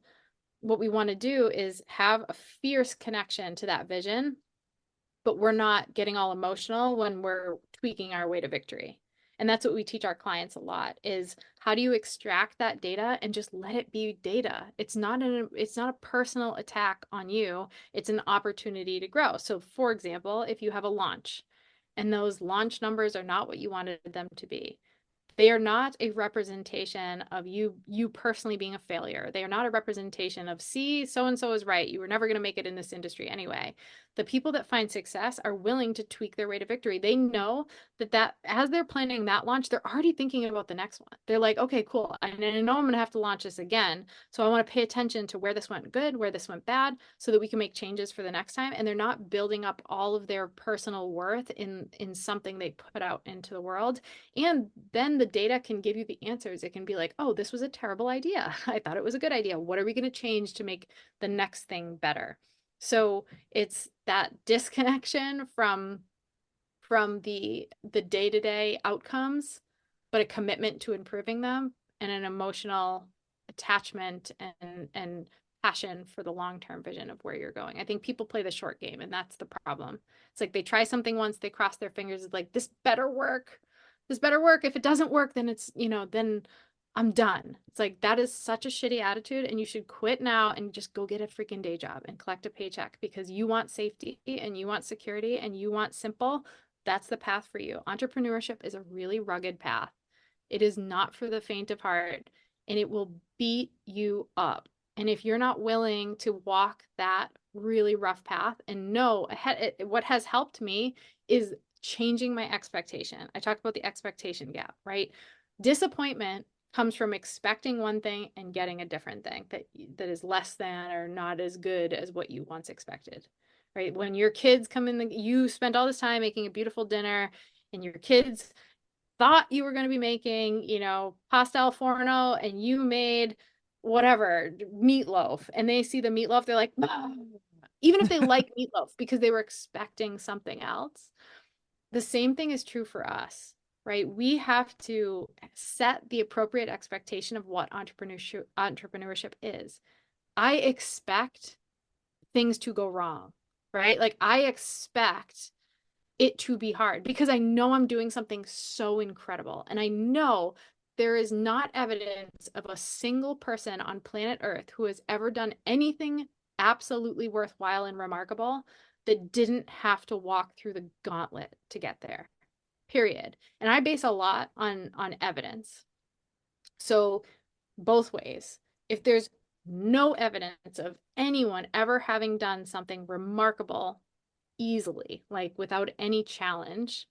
what we want to do is have a fierce connection to that vision, but we're not getting all emotional when we're tweaking our way to victory. And that's what we teach our clients a lot is how do you extract that data and just let it be data? It's not a personal attack on you. It's an opportunity to grow. So for example, if you have a launch and those launch numbers are not what you wanted them to be, they are not a representation of you personally being a failure. They are not a representation of, see, so and so is right. You were never going to make it in this industry anyway. The people that find success are willing to tweak their way to victory. They know that as they're planning that launch, they're already thinking about the next one. They're like, okay, cool. I know I'm going to have to launch this again. So I want to pay attention to where this went good, where this went bad, so that we can make changes for the next time. And they're not building up all of their personal worth in something they put out into the world. And then the data can give you the answers. It can be like, oh, this was a terrible idea. I thought it was a good idea. What are we going to change to make the next thing better? So it's that disconnection from the day-to-day outcomes, but a commitment to improving them and an emotional attachment and passion for the long-term vision of where you're going. I think people play the short game, and that's the problem. It's like they try something once, they cross their fingers, it's like this better work. This better work. If it doesn't work, then it's, then I'm done. It's like that is such a shitty attitude, and you should quit now and just go get a freaking day job and collect a paycheck because you want safety and you want security and you want simple. That's the path for you. Entrepreneurship is a really rugged path. It is not for the faint of heart, and it will beat you up. And if you're not willing to walk that really rough path and know ahead, what has helped me is changing my expectation. I talked about the expectation gap, right? Disappointment comes from expecting one thing and getting a different thing that is less than or not as good as what you once expected, right? When your kids come in, you spent all this time making a beautiful dinner, and your kids thought you were going to be making, pasta al forno, and you made whatever meatloaf, and they see the meatloaf, they're like, "Ah." Even if they like meatloaf because they were expecting something else. The same thing is true for us, right? We have to set the appropriate expectation of what entrepreneurship is. I expect things to go wrong, right? Like I expect it to be hard because I know I'm doing something so incredible. And I know there is not evidence of a single person on planet Earth who has ever done anything absolutely worthwhile and remarkable that didn't have to walk through the gauntlet to get there. Period. And I base a lot on evidence. So both ways. If there's no evidence of anyone ever having done something remarkable easily, like without any challenge,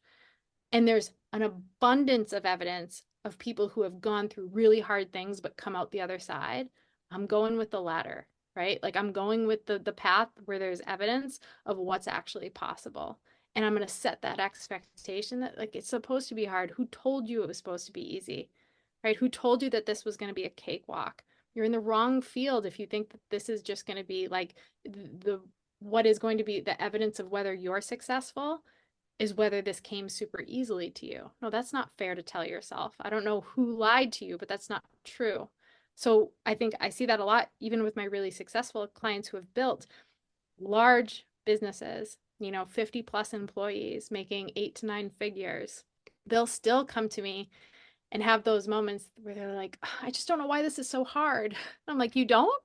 and there's an abundance of evidence of people who have gone through really hard things but come out the other side, I'm going with the latter, right? Like I'm going with the path where there's evidence of what's actually possible. And I'm going to set that expectation that like it's supposed to be hard. Who told you it was supposed to be easy? Right? Who told you that this was going to be a cakewalk? You're in the wrong field if you think that this is just going to be like the what is going to be the evidence of whether you're successful is whether this came super easily to you. No, that's not fair to tell yourself. I don't know who lied to you, but that's not true. So I think I see that a lot, even with my really successful clients who have built large businesses, 50 plus employees making 8 to 9 figures. They'll still come to me and have those moments where they're like, I just don't know why this is so hard. And I'm like, you don't?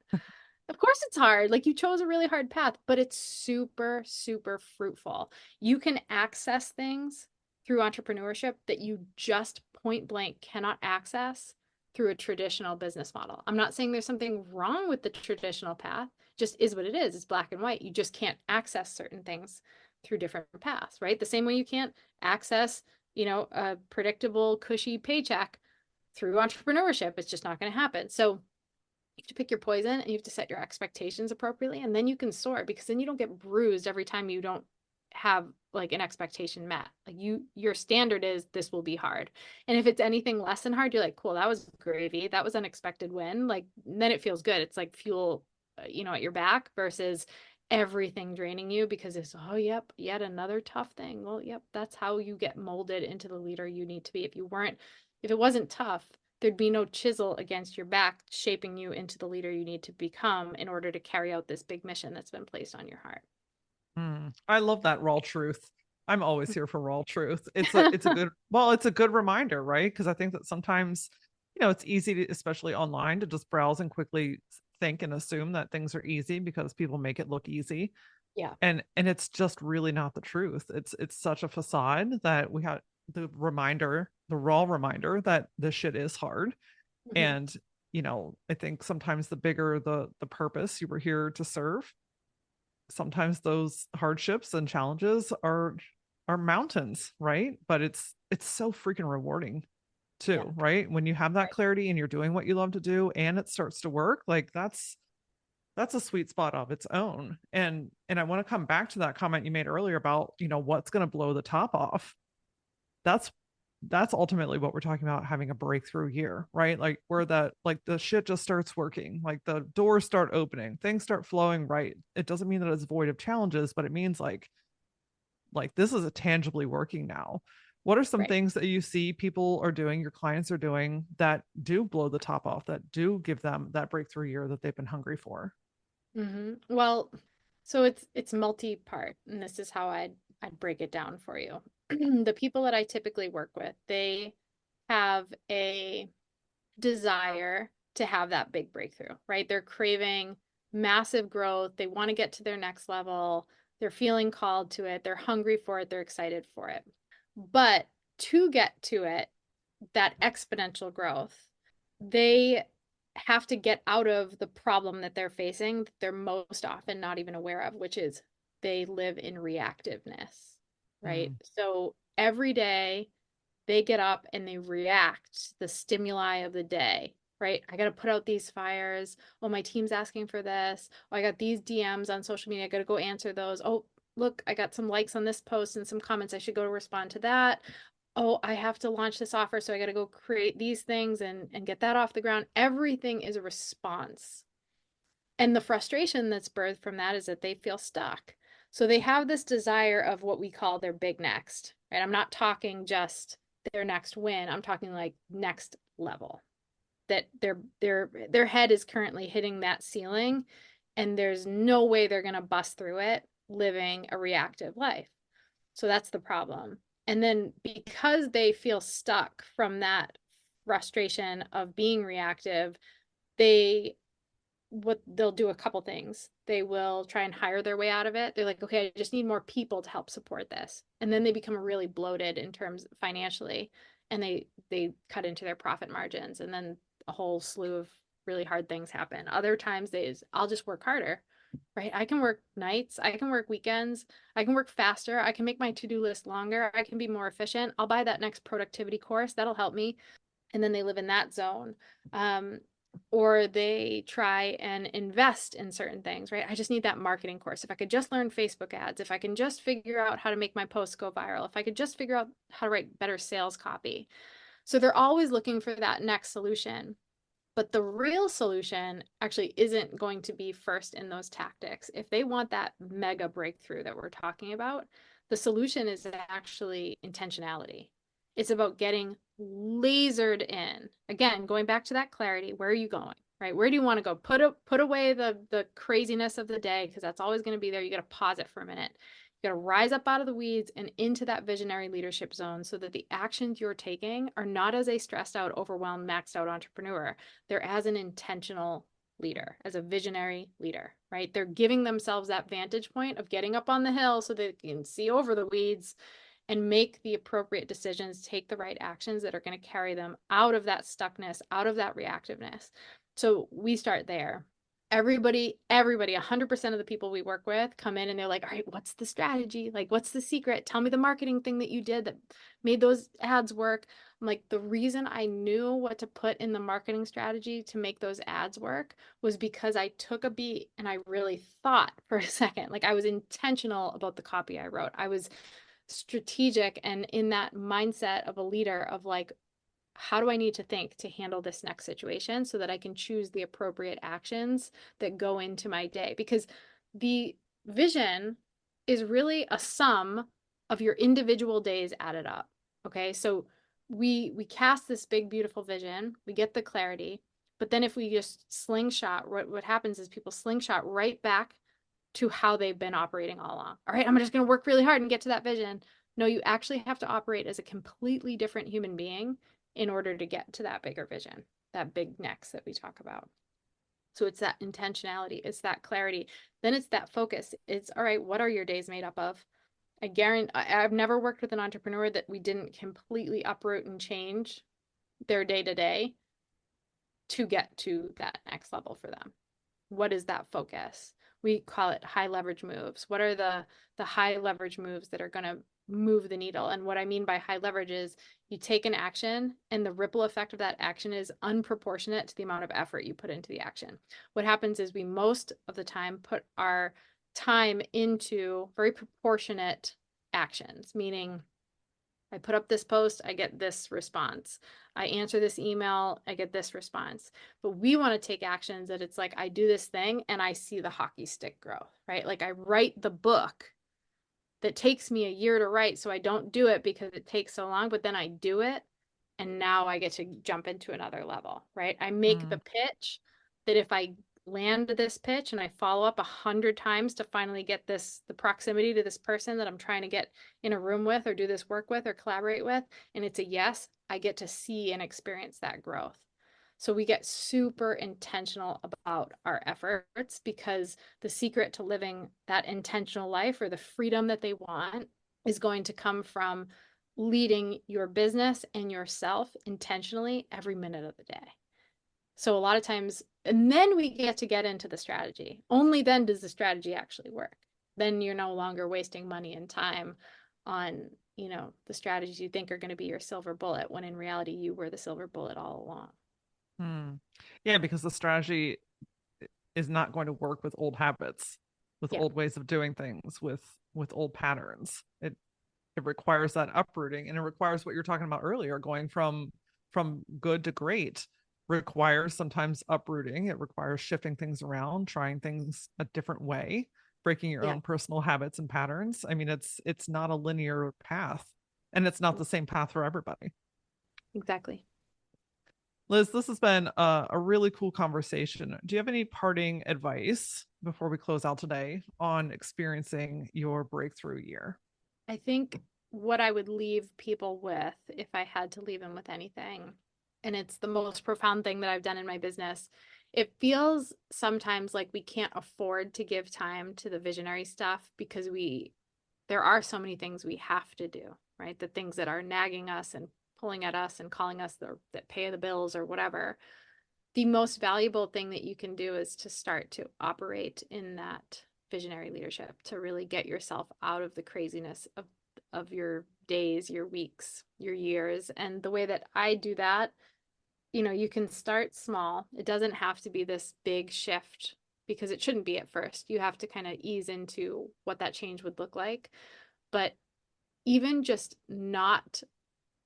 Of course it's hard. Like you chose a really hard path, but it's super, super fruitful. You can access things through entrepreneurship that you just point blank cannot access through a traditional business model. I'm not saying there's something wrong with the traditional path, just is what it is. It's black and white. You just can't access certain things through different paths, right? The same way you can't access, a predictable, cushy paycheck through entrepreneurship. It's just not going to happen. So you have to pick your poison and you have to set your expectations appropriately, and then you can soar because then you don't get bruised every time you don't have like an expectation met. Like your standard is this will be hard. And if it's anything less than hard, you're like, cool, that was gravy. That was unexpected win. Like then it feels good. It's like fuel, at your back versus everything draining you because it's, oh, yep, yet another tough thing. Well, yep, that's how you get molded into the leader you need to be. If it wasn't tough, there'd be no chisel against your back shaping you into the leader you need to become in order to carry out this big mission that's been placed on your heart. I love that raw truth. I'm always here for raw truth. It's a good, well, it's a good reminder, right? Because I think that sometimes, it's easy to, especially online, to just browse and quickly think and assume that things are easy because people make it look easy. Yeah. And it's just really not the truth. It's such a facade that we have the reminder, the raw reminder that this shit is hard. Mhm. And, I think sometimes the bigger the purpose you were here to serve, sometimes those hardships and challenges are mountains, right? But it's so freaking rewarding Yeah. too, right? When you have that Right. clarity and you're doing what you love to do and it starts to work, like that's a sweet spot of its own. And I want to come back to that comment you made earlier about, what's going to blow the top off. That's that's ultimately what we're talking about, having a breakthrough year, right? Like where that, like the shit just starts working, like the doors start opening, things start flowing right. It doesn't mean that it's void of challenges, but it means like this is a tangibly working now. What are some Right. things that you see people are doing, your clients are doing, that do blow the top off, that do give them that breakthrough year that they've been hungry for? Well, so it's multi-part, and this is how I'd break it down for you. The people that I typically work with, they have a desire to have that big breakthrough, right? They're craving massive growth. They want to get to their next level. They're feeling called to it. They're hungry for it. They're excited for it. But to get to it, that exponential growth, they have to get out of the problem that they're facing that they're most often not even aware of, which is they live in reactiveness, right? Mm. So every day they get up and they react to the stimuli of the day, right? I got to put out these fires. Oh, my team's asking for this. Oh, I got these DMs on social media. I got to go answer those. Oh, look, I got some likes on this post and some comments. I should go respond to that. Oh, I have to launch this offer, so I got to go create these things and get that off the ground. Everything is a response. And the frustration that's birthed from that is that they feel stuck. So they have this desire of what we call their big next, right? I'm not talking just their next win. I'm talking like next level. That their head is currently hitting that ceiling and there's no way they're going to bust through it living a reactive life. So that's the problem. And then because they feel stuck from that frustration of being reactive, they what they'll do a couple things. They will try and hire their way out of it. They're like, okay, I just need more people to help support this. And then they become really bloated in terms financially and they cut into their profit margins and then a whole slew of really hard things happen. Other times I'll just work harder. Right? I can work nights, I can work weekends, I can work faster, I can make my to-do list longer, I can be more efficient. I'll buy that next productivity course, that'll help me, and then they live in that zone. Um, or they try and invest in certain things, right? I just need that marketing course. If I could just learn Facebook ads, if I can just figure out how to make my posts go viral, if I could just figure out how to write better sales copy. So they're always looking for that next solution. But the real solution actually isn't going to be first in those tactics. If they want that mega breakthrough that we're talking about, the solution is actually intentionality. It's about getting lasered in. Again, going back to that clarity, where are you going? Right? Where do you want to go? Put away the craziness of the day because that's always going to be there. You got to pause it for a minute. You got to rise up out of the weeds and into that visionary leadership zone so that the actions you're taking are not as a stressed out, overwhelmed, maxed out entrepreneur. They're as an intentional leader, as a visionary leader, right? They're giving themselves that vantage point of getting up on the hill so they can see over the weeds and make the appropriate decisions, take the right actions that are going to carry them out of that stuckness, out of that reactiveness. So we start there. Everybody, 100% of the people we work with come in and they're like, all right, what's the strategy? Like, what's the secret? Tell me the marketing thing that you did that made those ads work. I'm like, the reason I knew what to put in the marketing strategy to make those ads work was because I took a beat and I really thought for a second. Like, I was intentional about the copy I wrote. I was strategic and in that mindset of a leader of like, how do I need to think to handle this next situation so that I can choose the appropriate actions that go into my day? Because the vision is really a sum of your individual days added up. Okay. So we cast this big beautiful vision, we get the clarity, but then if we just slingshot, what happens is people slingshot right back to how they've been operating all along. All right, I'm just going to work really hard and get to that vision. No, you actually have to operate as a completely different human being in order to get to that bigger vision, that big next that we talk about. So it's that intentionality, it's that clarity, then it's that focus. It's all right, what are your days made up of? I guarantee I've never worked with an entrepreneur that we didn't completely uproot and change their day to day to get to that next level for them. What is that focus? We call it high leverage moves. What are the high leverage moves that are going to move the needle? And what I mean by high leverage is you take an action and the ripple effect of that action is unproportionate to the amount of effort you put into the action. What happens is we most of the time put our time into very proportionate actions, meaning I put up this post, I get this response. I answer this email, I get this response. But we want to take actions that it's like I do this thing and I see the hockey stick growth, right? Like I write the book that takes me a year to write, so I don't do it because it takes so long, but then I do it and now I get to jump into another level, right? I make the Mm. pitch that if I land this pitch and I follow up 100 times to finally get the proximity to this person that I'm trying to get in a room with or do this work with or collaborate with, and it's a yes, I get to see and experience that growth. So we get super intentional about our efforts because the secret to living that intentional life or the freedom that they want is going to come from leading your business and yourself intentionally every minute of the day. So a lot of times, and then we get into the strategy. Only then does the strategy actually work. Then you're no longer wasting money and time on, the strategies you think are going to be your silver bullet when in reality you were the silver bullet all along. Mm. Yeah, because the strategy is not going to work with old habits, with Yeah. old ways of doing things, with old patterns. It requires that uprooting, and it requires what you're talking about earlier, going from good to great requires sometimes uprooting. It requires shifting things around, trying things a different way, breaking your Yeah. own personal habits and patterns. I mean, it's not a linear path, and it's not the same path for everybody. Exactly. Liz, this has been a really cool conversation. Do you have any parting advice before we close out today on experiencing your breakthrough year? I think what I would leave people with, if I had to leave them with anything, and it's the most profound thing that I've done in my business, it feels sometimes like we can't afford to give time to the visionary stuff because there are so many things we have to do, right? The things that are nagging us and pulling at us and calling us that pay the bills or whatever. The most valuable thing that you can do is to start to operate in that visionary leadership, to really get yourself out of the craziness of your days, your weeks, your years. And the way that I do that, you can start small. It doesn't have to be this big shift because it shouldn't be at first. You have to kind of ease into what that change would look like. But even just not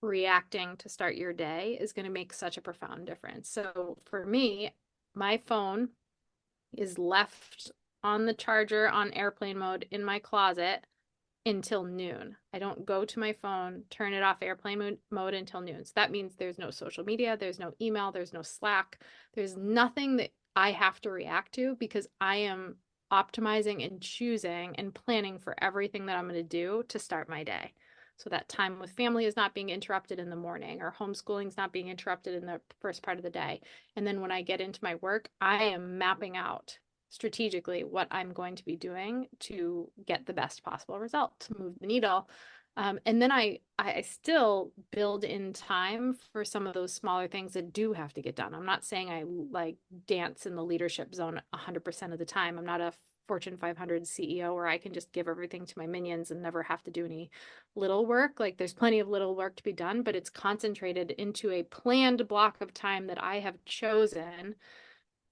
reacting to start your day is going to make such a profound difference. So for me, my phone is left on the charger on airplane mode in my closet until noon. I don't go to my phone, turn it off airplane mode until noon. So that means there's no social media, there's no email, there's no Slack, there's nothing that I have to react to because I am optimizing and choosing and planning for everything that I'm going to do to start my day. So that time with family is not being interrupted in the morning or homeschooling is not being interrupted in the first part of the day. And then when I get into my work, I am mapping out strategically what I'm going to be doing to get the best possible result, to move the needle. And then I still build in time for some of those smaller things that do have to get done. I'm not saying I like dance in the leadership zone 100% of the time. I'm not a Fortune 500 CEO where I can just give everything to my minions and never have to do any little work. Like there's plenty of little work to be done, but it's concentrated into a planned block of time that I have chosen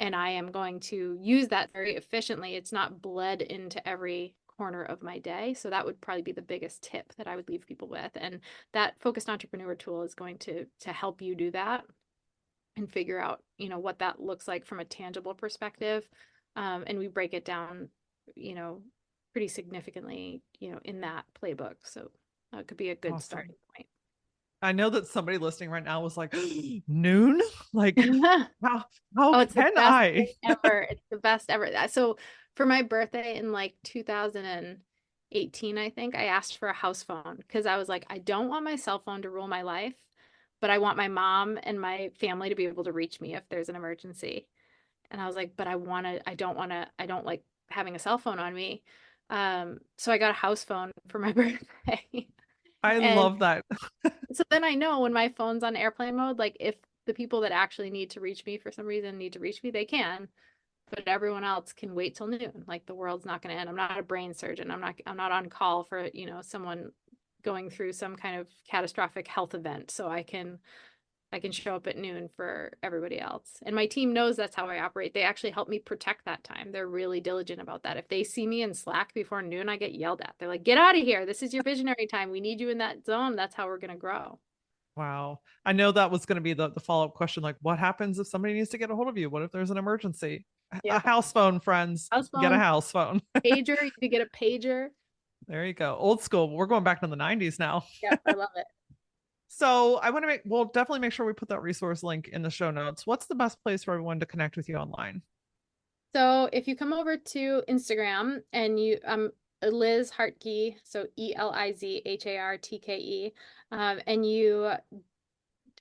and I am going to use that very efficiently. It's not bled into every corner of my day. So that would probably be the biggest tip that I would leave people with. And that focused entrepreneur tool is going to help you do that and figure out, what that looks like from a tangible perspective. And we break it down, you know, pretty significantly, in that playbook. So that could be a good Awesome. starting point. I know that somebody listening right now was like, noon? Like, Oh, how it's the can best thing I? ever. It's the best ever. So for my birthday in like 2018, I think, I asked for a house phone because I was like, I don't want my cell phone to rule my life, but I want my mom and my family to be able to reach me if there's an emergency. And I was like, but I don't like having a cell phone on me. So I got a house phone for my birthday. I And love that. so then I know when my phone's on airplane mode, like if the people that actually need to reach me for some reason need to reach me, they can, but everyone else can wait till noon. Like the world's not going to end. I'm not a brain surgeon. I'm not on call for, someone going through some kind of catastrophic health event. So I can show up at noon for everybody else. And my team knows that's how I operate. They actually help me protect that time. They're really diligent about that. If they see me in Slack before noon, I get yelled at. They're like, get out of here. This is your visionary time. We need you in that zone. That's how we're going to grow. Wow. I know that was going to be the follow-up question. Like, what happens if somebody needs to get a hold of you? What if there's an emergency? A Yep. house phone, friends. House Get a phone, house phone. pager. You could get a pager. There you go. Old school. We're going back to the 90s now. Yep. I love it. So I want to we'll definitely make sure we put that resource link in the show notes. What's the best place for everyone to connect with you online? So if you come over to Instagram and Liz Hartke, so ELIZHARTKE, and you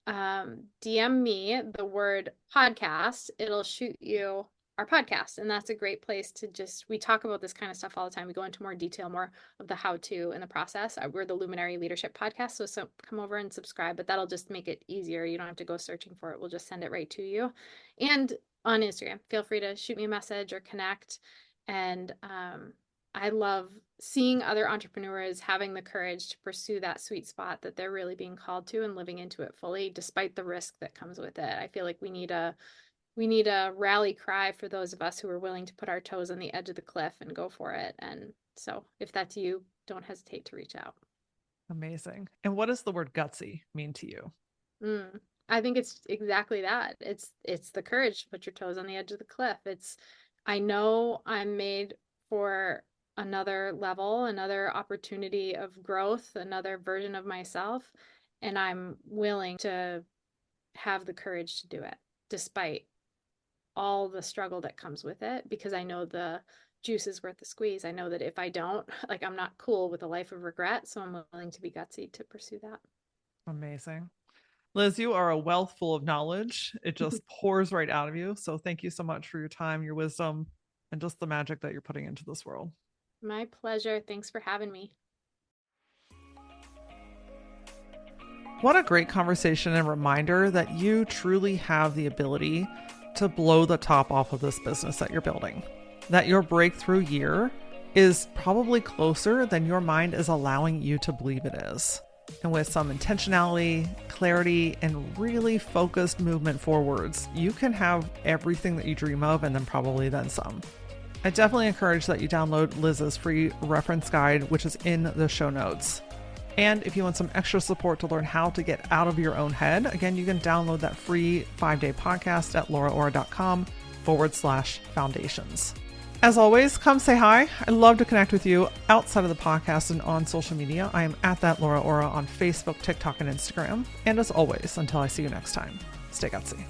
DM me the word podcast, it'll shoot you our podcast. And that's a great place to we talk about this kind of stuff all the time. We go into more detail, more of the how to and the process. We're the Luminary Leadership Podcast. So come over and subscribe, but that'll just make it easier. You don't have to go searching for it. We'll just send it right to you. And on Instagram, feel free to shoot me a message or connect. And I love seeing other entrepreneurs having the courage to pursue that sweet spot that they're really being called to and living into it fully, despite the risk that comes with it. I feel like we need a rally cry for those of us who are willing to put our toes on the edge of the cliff and go for it. And so if that's you, don't hesitate to reach out. Amazing. And what does the word gutsy mean to you? I think it's exactly that. It's the courage to put your toes on the edge of the cliff. I know I'm made for another level, another opportunity of growth, another version of myself, and I'm willing to have the courage to do it despite all the struggle that comes with it, because I know the juice is worth the squeeze. I know that if I don't, like, I'm not cool with a life of regret, so I'm willing to be gutsy to pursue that. Amazing. Liz, you are a wealth full of knowledge. It just pours right out of you. So thank you so much for your time, your wisdom, and just the magic that you're putting into this world. My pleasure. Thanks for having me. What a great conversation and reminder that you truly have the ability to blow the top off of this business that you're building. That your breakthrough year is probably closer than your mind is allowing you to believe it is. And with some intentionality, clarity, and really focused movement forwards, you can have everything that you dream of and then probably then some. I definitely encourage that you download Liz's free reference guide, which is in the show notes. And if you want some extra support to learn how to get out of your own head, again, you can download that free 5-day podcast at lauraora.com/foundations. As always, come say hi. I'd love to connect with you outside of the podcast and on social media. I am at that Laura Ora on Facebook, TikTok, and Instagram. And as always, until I see you next time, stay gutsy.